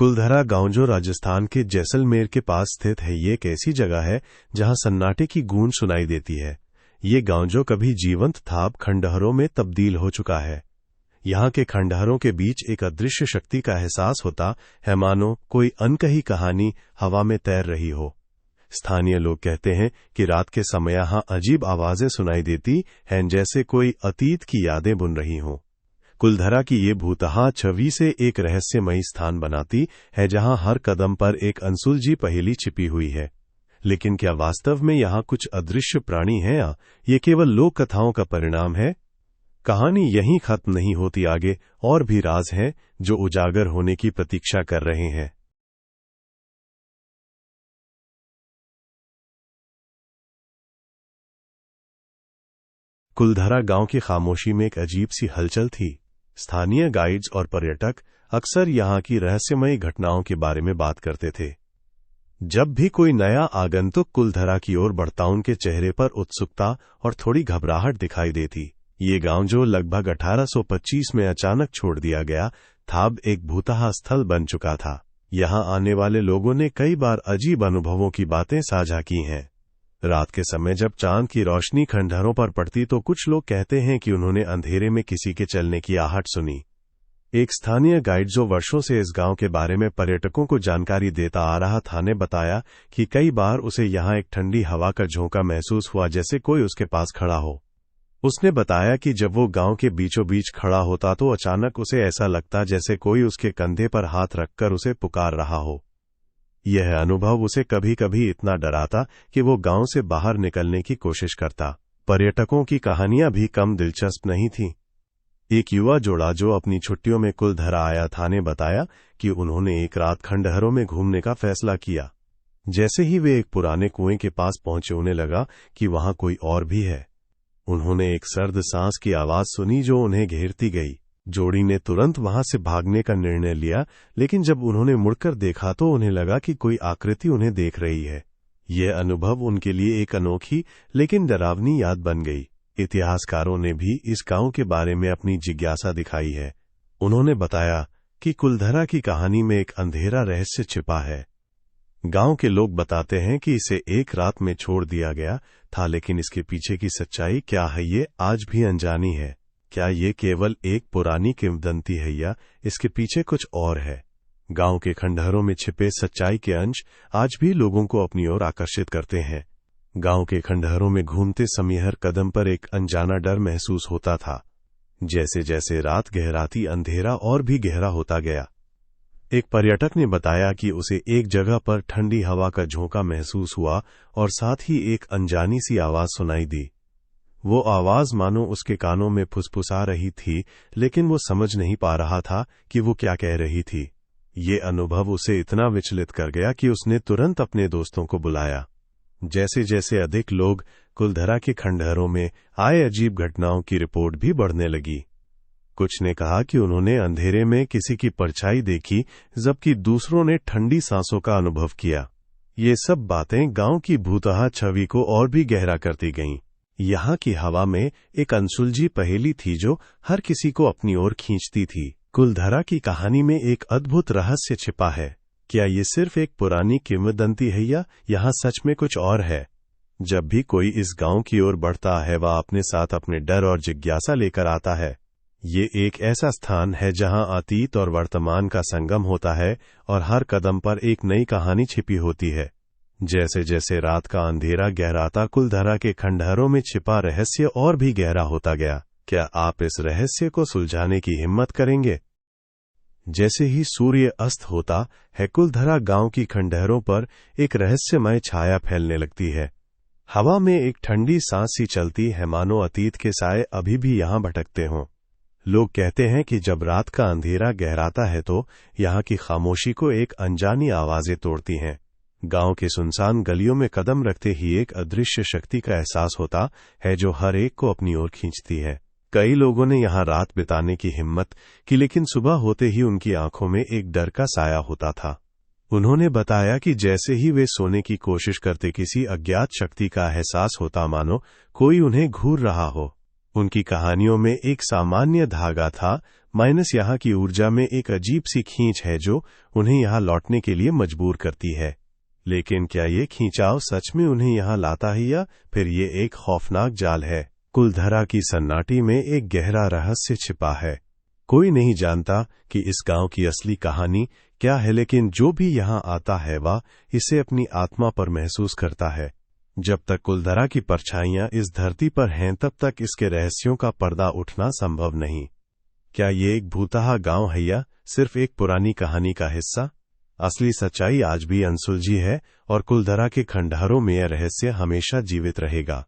कुलधरा गांव जो राजस्थान के जैसलमेर के पास स्थित है, ये एक ऐसी जगह है जहां सन्नाटे की गूंज सुनाई देती है। ये गांव जो कभी जीवंत था अब खंडहरों में तब्दील हो चुका है। यहाँ के खंडहरों के बीच एक अदृश्य शक्ति का एहसास होता है, मानो कोई अनकही कहानी हवा में तैर रही हो। स्थानीय लोग कहते हैं कि रात के समय यहाँ अजीब आवाजें सुनाई देती हैं, जैसे कोई अतीत की यादें बुन रही हों। कुलधरा की ये भूतहा छवि से एक रहस्यमयी स्थान बनाती है, जहां हर कदम पर एक अनसुलझी पहेली छिपी हुई है। लेकिन क्या वास्तव में यहाँ कुछ अदृश्य प्राणी हैं या ये केवल लोक कथाओं का परिणाम है? कहानी यहीं खत्म नहीं होती, आगे और भी राज हैं जो उजागर होने की प्रतीक्षा कर रहे हैं। कुलधरा गांव की खामोशी में एक अजीब सी हलचल थी। स्थानीय गाइड्स और पर्यटक अक्सर यहाँ की रहस्यमयी घटनाओं के बारे में बात करते थे। जब भी कोई नया आगंतुक कुलधरा की ओर बढ़ता, उनके चेहरे पर उत्सुकता और थोड़ी घबराहट दिखाई देती। ये गांव जो लगभग 1825 में अचानक छोड़ दिया गया था, अब एक भूतहा स्थल बन चुका था। यहाँ आने वाले लोगों ने कई बार अजीब अनुभवों की बातें साझा की हैं। रात के समय जब चांद की रोशनी खंडहरों पर पड़ती तो कुछ लोग कहते हैं कि उन्होंने अंधेरे में किसी के चलने की आहट सुनी। एक स्थानीय गाइड जो वर्षों से इस गांव के बारे में पर्यटकों को जानकारी देता आ रहा था, ने बताया कि कई बार उसे यहाँ एक ठंडी हवा का झोंका महसूस हुआ, जैसे कोई उसके पास खड़ा हो। उसने बताया कि जब वो गांव के बीचों बीच खड़ा होता तो अचानक उसे ऐसा लगता जैसे कोई उसके कंधे पर हाथ रखकर उसे पुकार रहा हो। यह अनुभव उसे कभी कभी इतना डराता कि वो गांव से बाहर निकलने की कोशिश करता। पर्यटकों की कहानियां भी कम दिलचस्प नहीं थीं। एक युवा जोड़ा जो अपनी छुट्टियों में कुलधरा आया था ने बताया कि उन्होंने एक रात खंडहरों में घूमने का फैसला किया। जैसे ही वे एक पुराने कुएं के पास पहुंचे, उन्हें लगा कि वहां कोई और भी है। उन्होंने एक सर्द सांस की आवाज सुनी जो उन्हें घेरती गई। जोड़ी ने तुरंत वहां से भागने का निर्णय लिया, लेकिन जब उन्होंने मुड़कर देखा तो उन्हें लगा कि कोई आकृति उन्हें देख रही है। यह अनुभव उनके लिए एक अनोखी लेकिन डरावनी याद बन गई। इतिहासकारों ने भी इस गांव के बारे में अपनी जिज्ञासा दिखाई है। उन्होंने बताया कि कुलधरा की कहानी में एक अंधेरा रहस्य छिपा है। गांव के लोग बताते हैं कि इसे एक रात में छोड़ दिया गया था, लेकिन इसके पीछे की सच्चाई क्या है, ये आज भी अनजानी है। क्या ये केवल एक पुरानी किंवदंती है या इसके पीछे कुछ और है? गांव के खंडहरों में छिपे सच्चाई के अंश आज भी लोगों को अपनी ओर आकर्षित करते हैं। गांव के खंडहरों में घूमते समय हर कदम पर एक अनजाना डर महसूस होता था। जैसे जैसे रात गहराती, अंधेरा और भी गहरा होता गया। एक पर्यटक ने बताया कि उसे एक जगह पर ठंडी हवा का झोंका महसूस हुआ और साथ ही एक अनजानी सी आवाज सुनाई दी। वो आवाज मानो उसके कानों में फुसफुसा रही थी, लेकिन वो समझ नहीं पा रहा था कि वो क्या कह रही थी। ये अनुभव उसे इतना विचलित कर गया कि उसने तुरंत अपने दोस्तों को बुलाया। जैसे जैसे अधिक लोग कुलधरा के खंडहरों में आए, अजीब घटनाओं की रिपोर्ट भी बढ़ने लगी। कुछ ने कहा कि उन्होंने अंधेरे में किसी की परछाई देखी, जबकि दूसरों ने ठंडी सांसों का अनुभव किया। ये सब बातें गांव की भूतहा छवि को और भी गहरा करती गईं। यहाँ की हवा में एक अनसुलझी पहेली थी जो हर किसी को अपनी ओर खींचती थी। कुलधरा की कहानी में एक अद्भुत रहस्य छिपा है। क्या ये सिर्फ एक पुरानी किंवदंती है या यहाँ सच में कुछ और है? जब भी कोई इस गांव की ओर बढ़ता है, वह अपने साथ अपने डर और जिज्ञासा लेकर आता है। ये एक ऐसा स्थान है जहां अतीत और वर्तमान का संगम होता है और हर कदम पर एक नई कहानी छिपी होती है। जैसे जैसे रात का अंधेरा गहराता, कुलधरा के खंडहरों में छिपा रहस्य और भी गहरा होता गया। क्या आप इस रहस्य को सुलझाने की हिम्मत करेंगे? जैसे ही सूर्य अस्त होता है, कुलधरा गांव की खंडहरों पर एक रहस्यमय छाया फैलने लगती है। हवा में एक ठंडी सांस सी चलती है, मानो अतीत के साए अभी भी यहां भटकते हों। लोग कहते हैं कि जब रात का अंधेरा गहराता है तो यहाँ की खामोशी को एक अनजानी आवाजें तोड़ती हैं। गांव के सुनसान गलियों में कदम रखते ही एक अदृश्य शक्ति का एहसास होता है जो हर एक को अपनी ओर खींचती है। कई लोगों ने यहाँ रात बिताने की हिम्मत की, लेकिन सुबह होते ही उनकी आंखों में एक डर का साया होता था। उन्होंने बताया कि जैसे ही वे सोने की कोशिश करते, किसी अज्ञात शक्ति का एहसास होता, मानो कोई उन्हें घूर रहा हो। उनकी कहानियों में एक सामान्य धागा था, माइनस यहाँ की ऊर्जा में एक अजीब सी खींच है जो उन्हें यहाँ लौटने के लिए मजबूर करती है। लेकिन क्या ये खींचाव सच में उन्हें यहाँ लाता है या फिर ये एक खौफनाक जाल है? कुलधरा की सन्नाटी में एक गहरा रहस्य छिपा है। कोई नहीं जानता कि इस गांव की असली कहानी क्या है, लेकिन जो भी यहाँ आता है वह इसे अपनी आत्मा पर महसूस करता है। जब तक कुलधरा की परछाइयां इस धरती पर हैं तब तक इसके रहस्यों का पर्दा उठना संभव नहीं। क्या ये एक भूतहा गांव है या सिर्फ एक पुरानी कहानी का हिस्सा? असली सच्चाई आज भी अनसुलझी है और कुलधरा के खंडहरों में यह रहस्य हमेशा जीवित रहेगा।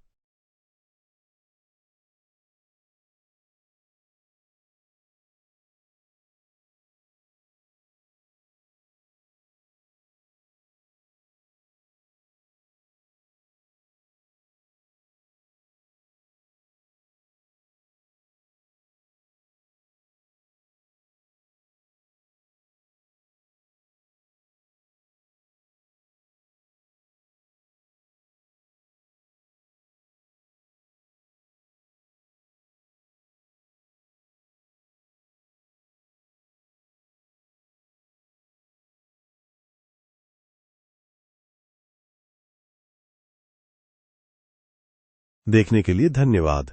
देखने के लिए धन्यवाद।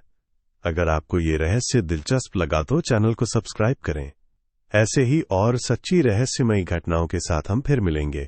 अगर आपको ये रहस्य दिलचस्प लगा तो चैनल को सब्सक्राइब करें। ऐसे ही और सच्ची रहस्यमयी घटनाओं के साथ हम फिर मिलेंगे।